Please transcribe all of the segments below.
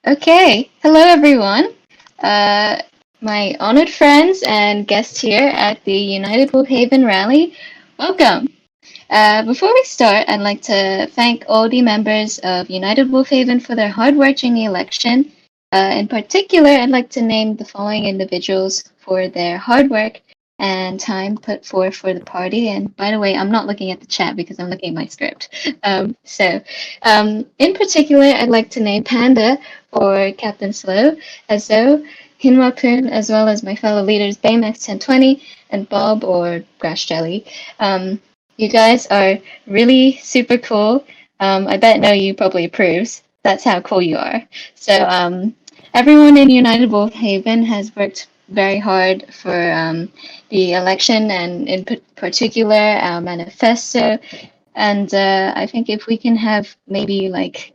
Okay, hello everyone. Uh, my honored friends and guests here at the United WolvHaven Rally, welcome. Before we start, I'd like to thank all the members of United WolvHaven for their hard work during the election. In particular, I'd like to name the following individuals for their hard work and time put forth for the party. And by the way, I'm not looking at the chat because I'm looking at my script. In particular, I'd like to name Panda for Captain Slow, Azo, Hinwapun, as well as my fellow leaders Baymax 1020 and Bob or Grass Jelly. You guys are really super cool. I bet no you probably approves. That's how cool you are. Everyone in United Wolfhaven has worked very hard for the election and in particular our manifesto. And I think if we can have maybe like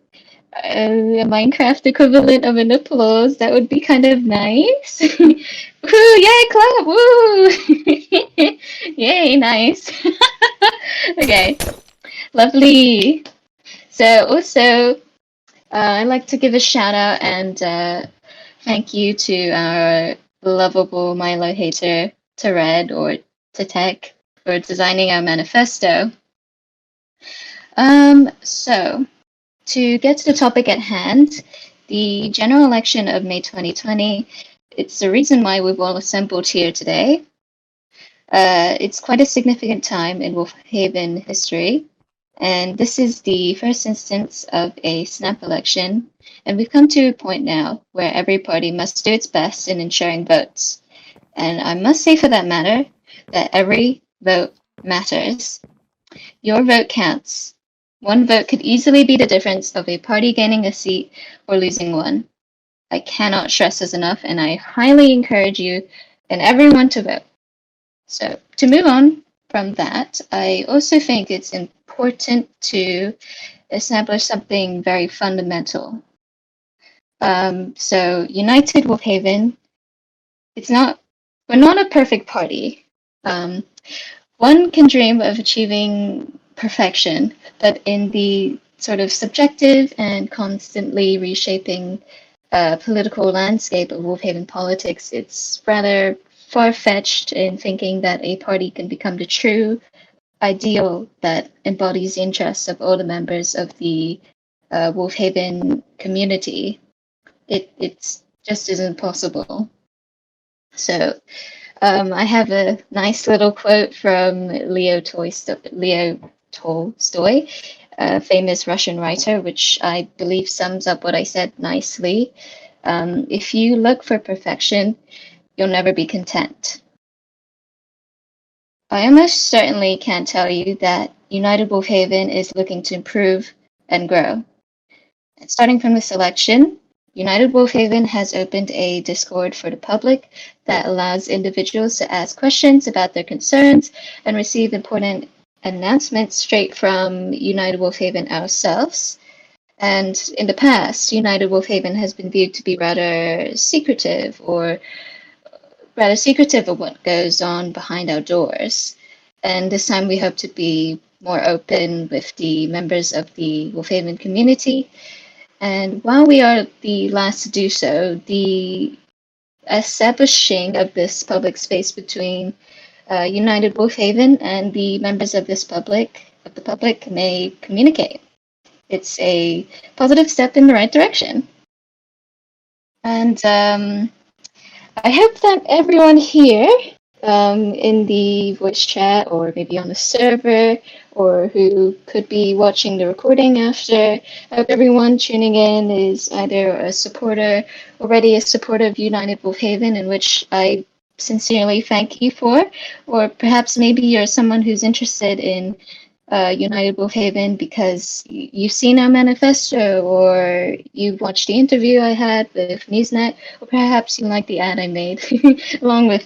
a Minecraft equivalent of an applause, that would be kind of nice. Woo, yay, clap! Woo! Yay, nice. Okay, lovely. So also, I'd like to give a shout out and thank you to our lovable Milo hater, to Red or to Tech, for designing our manifesto. So to get to the topic at hand, the general election of May 2020, it's the reason why we've all assembled here today. It's quite a significant time in Wolfhaven history, and this is the first instance of a snap election, and we've come to a point now where every party must do its best in ensuring votes. And I must say, for that matter, that every vote matters. Your vote counts. One vote could easily be the difference of a party gaining a seat or losing one. I cannot stress this enough, and I highly encourage you and everyone to vote. So to move on from that, I also think it's important to establish something very fundamental. United Wolfhaven, we're not a perfect party. One can dream of achieving perfection, but in the sort of subjective and constantly reshaping political landscape of Wolfhaven politics, it's rather far-fetched in thinking that a party can become the true ideal that embodies the interests of all the members of the Wolfhaven community. It just isn't possible. So I have a nice little quote from Leo Tolstoy, a famous Russian writer, which I believe sums up what I said nicely. If you look for perfection, you'll never be content. I almost certainly can tell you that United Wolfhaven is looking to improve and grow. And starting from this election, United Wolfhaven has opened a Discord for the public that allows individuals to ask questions about their concerns and receive important announcements straight from United Wolfhaven ourselves. And in the past, United Wolfhaven has been viewed to be rather secretive of what goes on behind our doors. And this time we hope to be more open with the members of the Wolfhaven community. And while we are the last to do so, the establishing of this public space between United Wolfhaven and the members of the public may communicate. It's a positive step in the right direction. And I hope that everyone here in the voice chat or maybe on the server or who could be watching the recording after, I hope everyone tuning in is either already a supporter of United Wolfhaven, in which I sincerely thank you for, or perhaps maybe you're someone who's interested in United Wolfhaven because you've seen our manifesto, or you've watched the interview I had with Newsnet, or perhaps you like the ad I made, along with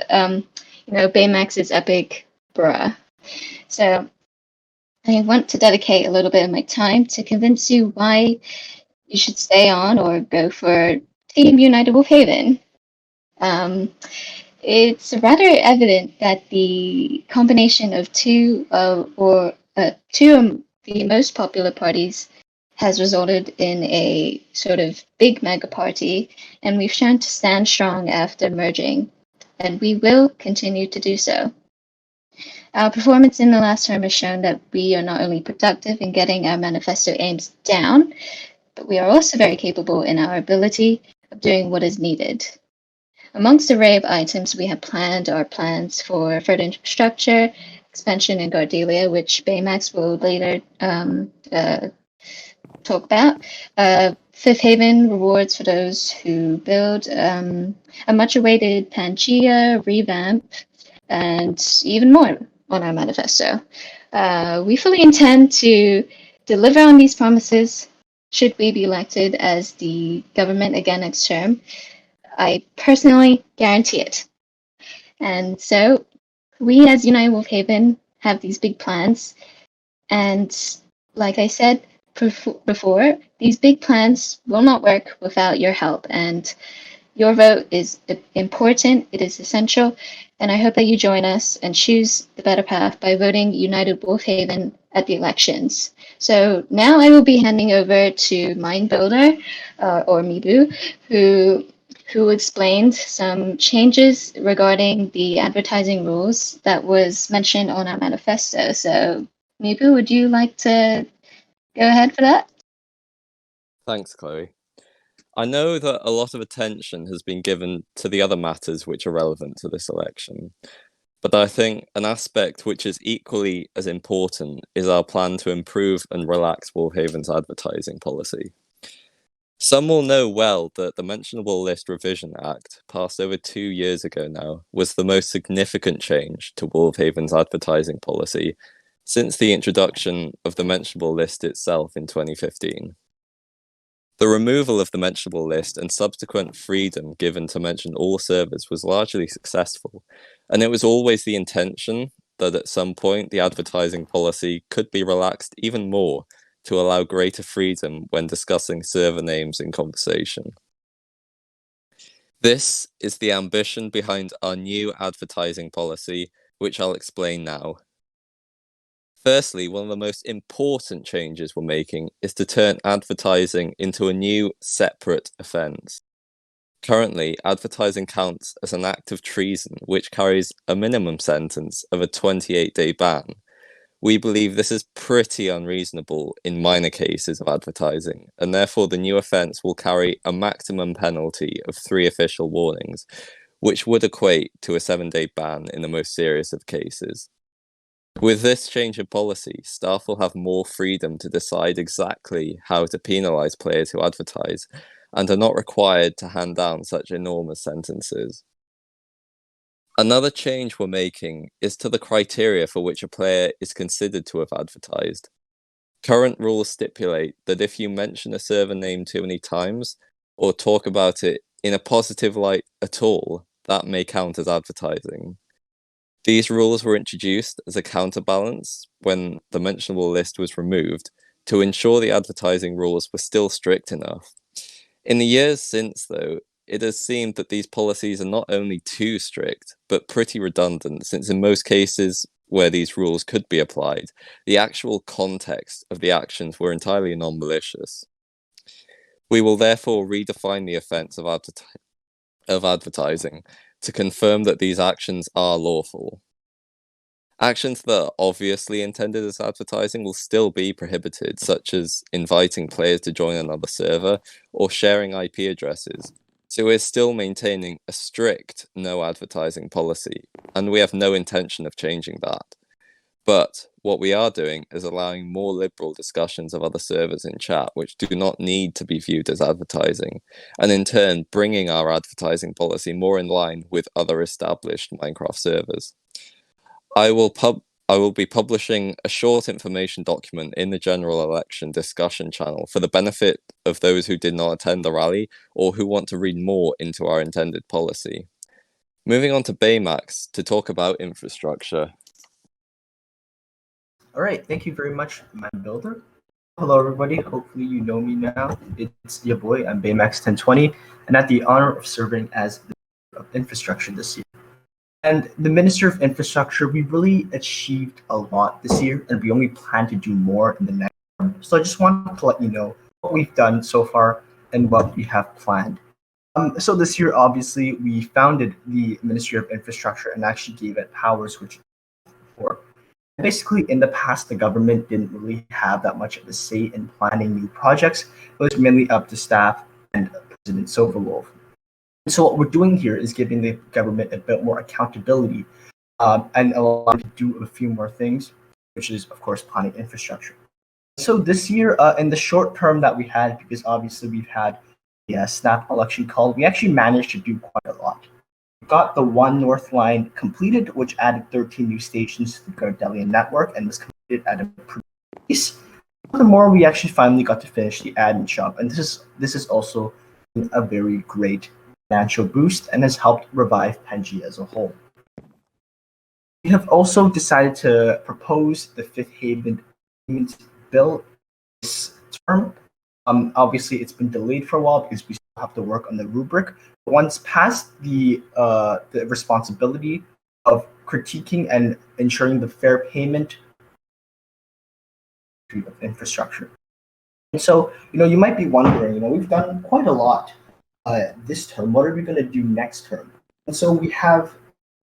Baymax's epic bruh. So I want to dedicate a little bit of my time to convince you why you should stay on or go for Team United Wolfhaven. It's rather evident that the combination of two of the most popular parties has resulted in a sort of big mega party, and we've shown to stand strong after merging, and we will continue to do so. Our performance in the last term has shown that we are not only productive in getting our manifesto aims down, but we are also very capable in our ability of doing what is needed. Amongst the array of items we have planned are plans for further infrastructure, expansion in Gardelia, which Baymax will later talk about. Fifth Haven rewards for those who build, a much-awaited Pangea revamp, and even more on our manifesto. We fully intend to deliver on these promises should we be elected as the government again next term. I personally guarantee it. And so we as United WolvHaven have these big plans. And like I said before, these big plans will not work without your help. And your vote is important, it is essential, and I hope that you join us and choose the better path by voting United WolvHaven at the elections. So now I will be handing over to Mindbuilder, or Mibu, who explained some changes regarding the advertising rules that was mentioned on our manifesto. So Mibu, would you like to go ahead for that? Thanks, Chloe. I know that a lot of attention has been given to the other matters which are relevant to this election, but I think an aspect which is equally as important is our plan to improve and relax WolvHaven's advertising policy. Some will know well that the Mentionable List Revision Act, passed over 2 years ago now, was the most significant change to WolvHaven's advertising policy since the introduction of the mentionable list itself in 2015. The removal of the mentionable list and subsequent freedom given to mention all servers was largely successful, and it was always the intention that at some point the advertising policy could be relaxed even more to allow greater freedom when discussing server names in conversation. This is the ambition behind our new advertising policy, which I'll explain now. Firstly, one of the most important changes we're making is to turn advertising into a new separate offence. Currently, advertising counts as an act of treason, which carries a minimum sentence of a 28-day ban. We believe this is pretty unreasonable in minor cases of advertising, and therefore the new offence will carry a maximum penalty of 3 official warnings, which would equate to a 7-day ban in the most serious of cases. With this change of policy, staff will have more freedom to decide exactly how to penalise players who advertise, and are not required to hand down such enormous sentences. Another change we're making is to the criteria for which a player is considered to have advertised. Current rules stipulate that if you mention a server name too many times, or talk about it in a positive light at all, that may count as advertising. These rules were introduced as a counterbalance when the mentionable list was removed to ensure the advertising rules were still strict enough. In the years since, though, it has seemed that these policies are not only too strict, but pretty redundant, since in most cases where these rules could be applied, the actual context of the actions were entirely non-malicious. We will therefore redefine the offence of advertising to confirm that these actions are lawful. Actions that are obviously intended as advertising will still be prohibited, such as inviting players to join another server or sharing IP addresses. So we're still maintaining a strict no advertising policy, and we have no intention of changing that. But what we are doing is allowing more liberal discussions of other servers in chat, which do not need to be viewed as advertising, and in turn bringing our advertising policy more in line with other established Minecraft servers. I will be publishing a short information document in the general election discussion channel for the benefit of those who did not attend the rally or who want to read more into our intended policy. Moving on to Baymax to talk about infrastructure. All right, thank you very much, Mindbuilder. Hello, everybody. Hopefully you know me now. It's your boy, I'm Baymax1020, and I had the honor of serving as the Minister of Infrastructure this year. And the Minister of Infrastructure, we really achieved a lot this year, and we only plan to do more in the next So I just wanted to let you know what we've done so far and what we have planned. So this year, obviously, we founded the Ministry of Infrastructure and actually gave it powers which before. Basically, in the past, the government didn't really have that much of a say in planning new projects. It was mainly up to staff and President SilverWolv. So what we're doing here is giving the government a bit more accountability and allowing them to do a few more things, which is, of course, planning infrastructure. So this year, in the short term that we had, because obviously we've had the snap election called, we actually managed to do quite a lot. We got the One North line completed, which added 13 new stations to the Gardelian network and was completed at a pace. Furthermore, we actually finally got to finish the admin shop, and this is also a very great financial boost and has helped revive Penji as a whole. We have also decided to propose the Fifth Haven bill this term. Obviously, it's been delayed for a while because we still have to work on the rubric. But once past the responsibility of critiquing and ensuring the fair payment of infrastructure. And so, you might be wondering, we've done quite a lot this term. What are we going to do next term? And so we have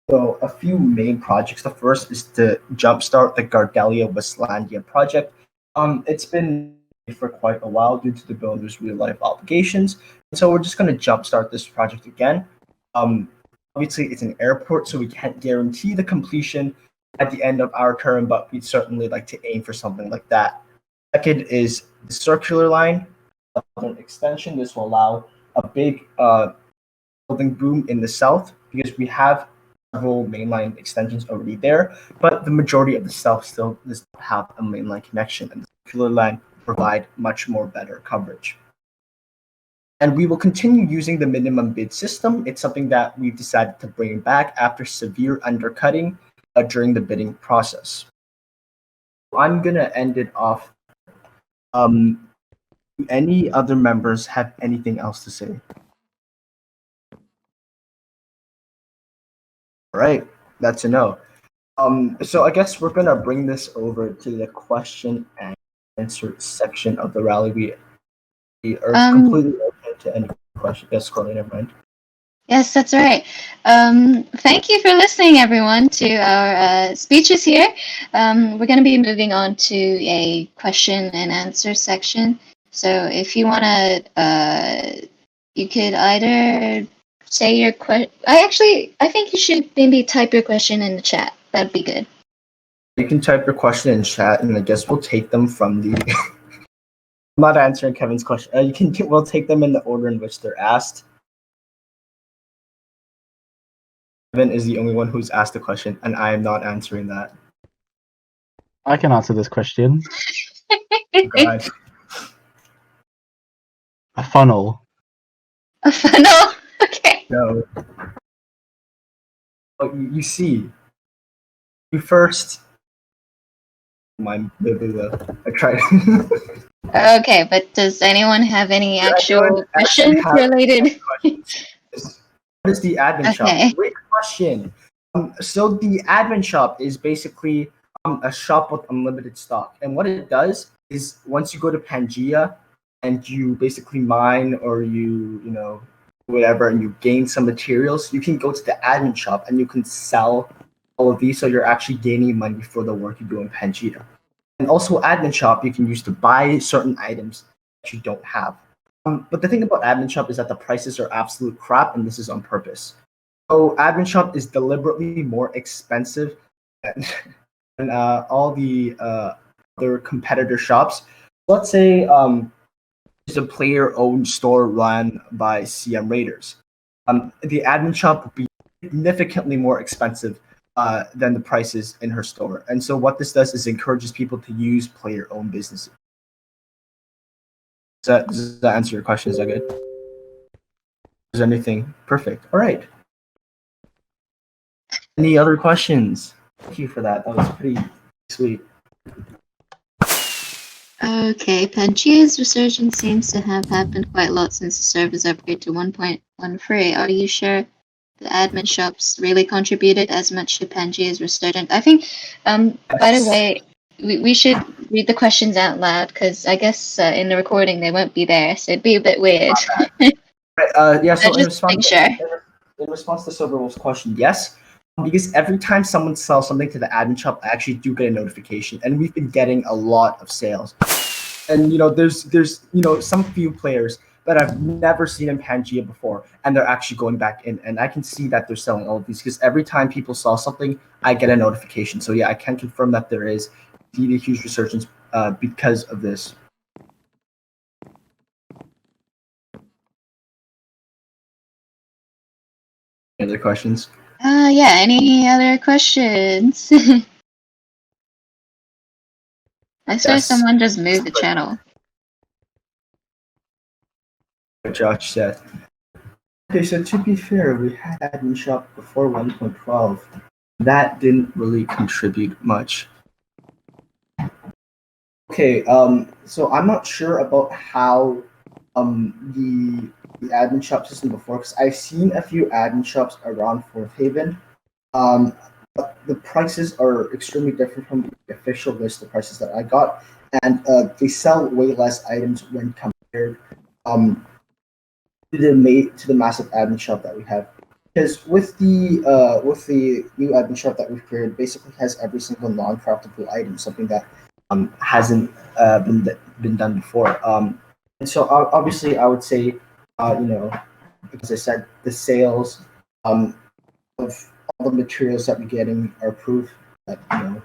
a few main projects. The first is to jumpstart the Gardelia Westlandia project. It's been for quite a while due to the builder's real-life obligations. And so we're just going to jumpstart this project again. Obviously, it's an airport, so we can't guarantee the completion at the end of our term, but we'd certainly like to aim for something like that. Second is the circular line extension. This will allow a big building boom in the south because we have several mainline extensions already there, but the majority of the south still does not have a mainline connection, and the circular line will provide much more better coverage. And we will continue using the minimum bid system. It's something that we've decided to bring back after severe undercutting during the bidding process. I'm going to end it off. Do any other members have anything else to say? All right, that's a no. So I guess we're going to bring this over to the question and answer section of the rally. We are completely open to any question. Yes, Courtney, never mind. Yes, that's right. Thank you for listening, everyone, to our speeches here. We're going to be moving on to a question and answer section. So if you want to, you could either say your question. I think you should maybe type your question in the chat. That'd be good. You can type your question in chat, and I guess we'll take them from the. I'm not answering Kevin's question. We'll take them in the order in which they're asked. Kevin is the only one who's asked the question, and I am not answering that. I can answer this question. God. A funnel. A funnel? Okay. No. Oh, you see, you first. I tried. Okay, but does anyone have any actual questions related? What is the admin shop? Great question. So the admin shop is basically a shop with unlimited stock, and what it does is once you go to Pangea and you basically mine or you whatever, and you gain some materials, you can go to the admin shop and you can sell all of these, so you're actually gaining money for the work you do in Pangea. And also admin shop you can use to buy certain items that you don't have. But the thing about admin shop is that the prices are absolute crap, and this is on purpose. So admin shop is deliberately more expensive than all the other competitor shops. Let's say it's a player-owned store run by CM Raiders. The admin shop would be significantly more expensive than the prices in her store. And so what this does is encourages people to use player-owned businesses. Does that answer your question? Is that good? Is there anything? Perfect. All right. Any other questions? Thank you for that. That was pretty sweet. Okay, Pangea's resurgence seems to have happened quite a lot since the servers upgrade to 1.13. Are you sure the admin shops really contributed as much to Pangea's resurgence? I think, by the way, we should read the questions out loud because I guess in the recording they won't be there, so it'd be a bit weird. Right, yeah, so Just make sure. in response to SilverWolv's question, yes, because every time someone sells something to the admin shop, I actually do get a notification, and we've been getting a lot of sales. And there's some few players that I've never seen in Pangea before, and they're actually going back in, and I can see that they're selling all of these because every time people sell something, I get a notification. So yeah, I can confirm that there is indeed a huge resurgence because of this. Any other questions? Yeah, any other questions? I saw Yes. someone just move the channel. Josh said. Okay, so to be fair, we had admin shop before 1.12. That didn't really contribute much. Okay, so I'm not sure about how the admin shop system before, because I've seen a few admin shops around WolvHaven. But the prices are extremely different from the official list of prices that I got, and they sell way less items when compared to the massive admin shop that we have. Because with the new admin shop that we've created, basically has every single non-craftable item, something that hasn't been done before. And so obviously, I would say, as I said, the sales of all the materials that we're getting are proof that the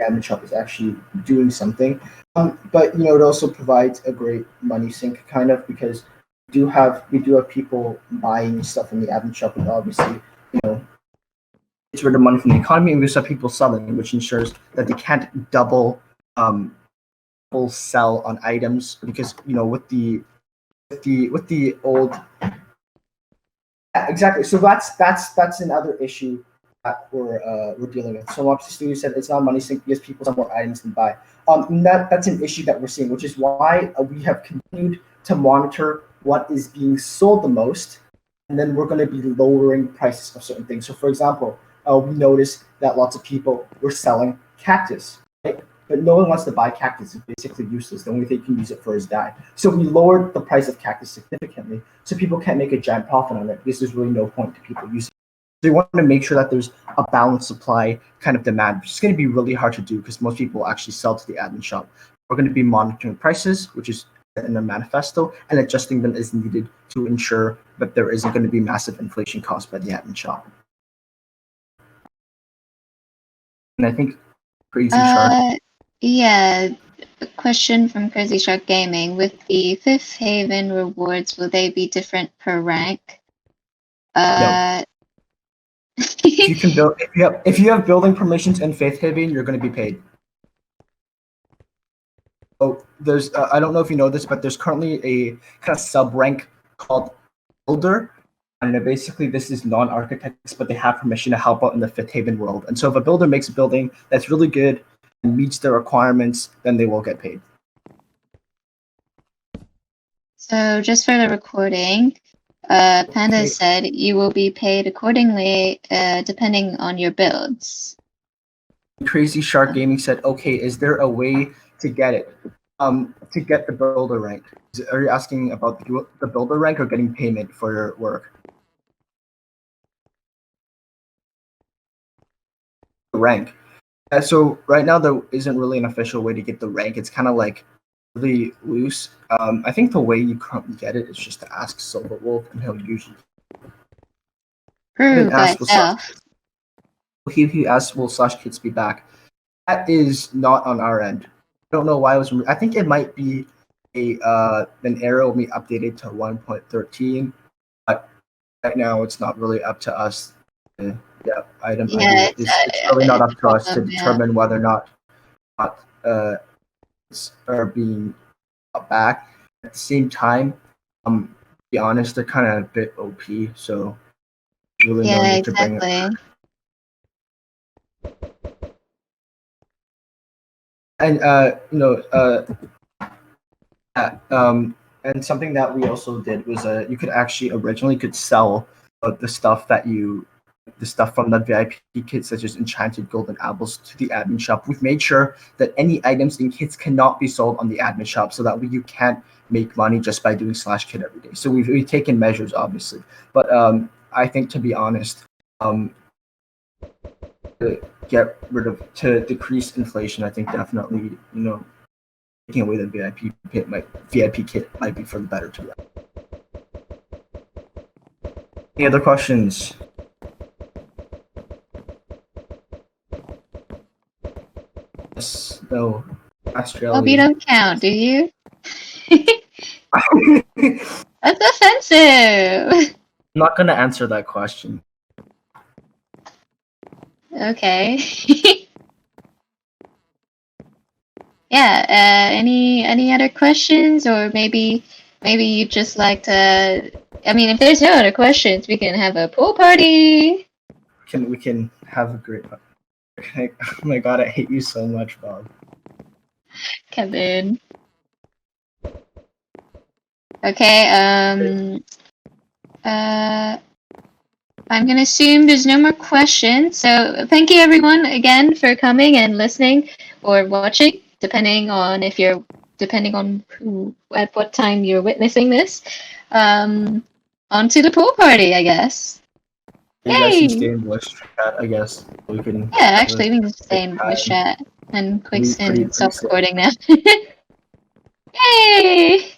admin shop is actually doing something. But it also provides a great money sink, kind of, because we do have people buying stuff in the admin shop, and obviously, it's rid of money from the economy, and we also have people selling, which ensures that they can't double sell on items, because with the old. Yeah, exactly. So that's another issue that we're dealing with. So obviously, Studio said it's not money sink because people have more items than buy. That's an issue that we're seeing, which is why we have continued to monitor what is being sold the most, and then we're going to be lowering prices of certain things. So, for example, we noticed that lots of people were selling cactus, right? But no one wants to buy cactus. It's basically useless. The only thing you can use it for is dye. So we lowered the price of cactus significantly, so people can't make a giant profit on it because there's really no point to people using it. They want to make sure that there's a balanced supply kind of demand, which is going to be really hard to do because most people actually sell to the admin shop. We're going to be monitoring prices, which is in the manifesto, and adjusting them as needed to ensure that there isn't going to be massive inflation caused by the admin shop. And I think Crazy Shark. Yeah, a question from Crazy Shark Gaming. With the WolvHaven rewards, will they be different per rank? No. If you can build, if you have building permissions in WolvHaven, you're going to be paid. Oh, there's I don't know if you know this, but there's currently a kind of sub rank called Builder, and basically this is non-architects, but they have permission to help out in the WolvHaven world. And so if a builder makes a building that's really good and meets their requirements, then they will get paid. So just for the recording, Panda said you will be paid accordingly, depending on your builds. Crazy Shark Gaming said, "Okay, is there a way to get it? To get the builder rank? Are you asking about the builder rank or getting payment for your work?" Rank. So right now there isn't really an official way to get the rank. It's kind of like really loose. I think the way you currently get it is just to ask SilverWolv, and he'll usually Prove by itself. He asked, "Will Slash Kids be back?" That is not on our end. I don't know why it was. I think it might be an error when we updated to 1.13, but right now it's not really up to us. Item ID. It's really not up to us to determine whether or not are being back. At the same time, to be honest, they're kind of a bit OP, so really no need to bring it back. And and something that we also did was you could actually originally sell the stuff that you the stuff from that VIP kit, such as enchanted golden apples, to the admin shop. We've made sure that any items in kits cannot be sold on the admin shop, so that way you can't make money just by doing slash kit every day. So we've taken measures, obviously, but I think, to be honest, to to decrease inflation, I think definitely, taking away the VIP kit might be for the better, to be honest. Any other questions? Yes, no. Australia. Oh, you don't count, do you? That's offensive. I'm not gonna answer that question. Okay. Yeah. Any other questions, or maybe you just like to? I mean, if there's no other questions, we can have a pool party. We can have a great. Oh my god, I hate you so much, Bob. Kevin. Okay. I'm gonna assume there's no more questions. So thank you everyone again for coming and listening or watching, depending on who at what time you're witnessing this. On to the pool party, I guess. You guys Yay! can stay in voice chat, I guess. We can. Yeah, actually, we can stay in voice chat and quick Pretty stop safe. recording now. Yay!